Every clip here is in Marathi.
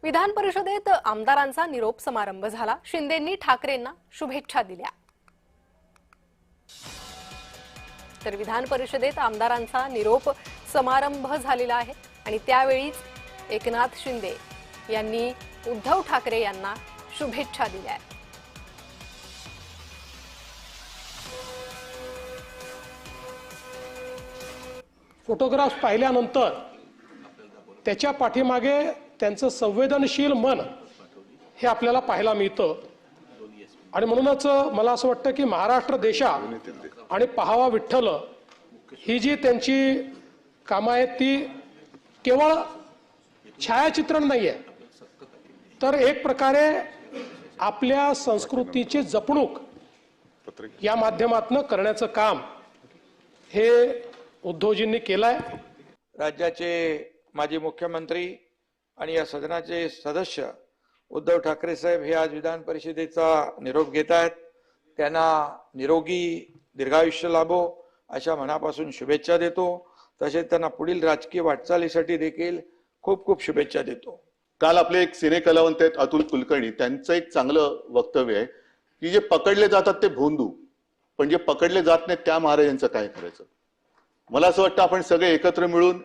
विधान परिषदेत आमदारांचा निरोप समारंभ झाला। शिंदेंनी ठाकरेंना शुभेच्छा दिल्या। तर विधान परिषदेत आमदारांचा निरोप समारंभ झालेला आहे आणि त्यावेळीच एकनाथ शिंदे यांनी उद्धव ठाकरे यांना शुभेच्छा दिल्या। फोटोग्राफ पाहिल्यानंतर त्याच्या पाठीमागे त्यांचं संवेदनशील मन हे आपल्याला पाहायला मिळतं आणि म्हणूनच मला असं वाटतं की महाराष्ट्र देशा आणि पहावा विठ्ठल ही जी त्यांची कामं आहेत ती केवळ छायाचित्रण नाहीये, तर एक प्रकारे आपल्या संस्कृतीची जपणूक या माध्यमातून करण्याचं काम हे उद्धवजींनी केलंय। राज्याचे माजी मुख्यमंत्री आणि या सदनाचे सदस्य उद्धव ठाकरे साहेब हे आज विधान परिषदेचा निरोप घेत आहेत। त्यांना निरोगी दीर्घायुष्य लाभो अशा मनापासून शुभेच्छा देतो। तसेच त्यांना पुढील राजकीय वाटचालीसाठी देखील खूप खूप शुभेच्छा देतो। काल आपले एक सिने कलावंत आहेत अतुल कुलकर्णी, त्यांचं एक चांगलं वक्तव्य आहे की जे पकडले जातात ते भोंदू, पण जे पकडले जात नाहीत त्या महाराजांचं काय करायचं। मला असं वाटतं आपण सगळे एकत्र मिळून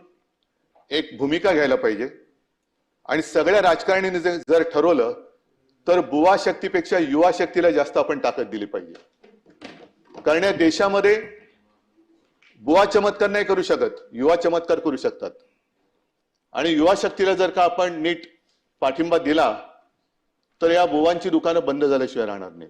एक भूमिका घ्यायला पाहिजे आणि सगळ्या राजकारण्यांनी जर ठरवलं तर बुवा शक्तीपेक्षा युवा शक्तीला जास्त आपण ताकद दिली पाहिजे। कारण या देशामध्ये बुवा चमत्कार नाही करू शकत, युवा चमत्कार करू शकतात आणि युवा शक्तीला जर का आपण नीट पाठिंबा दिला तर या बुवांची दुकानं बंद झाल्याशिवाय राहणार नाही।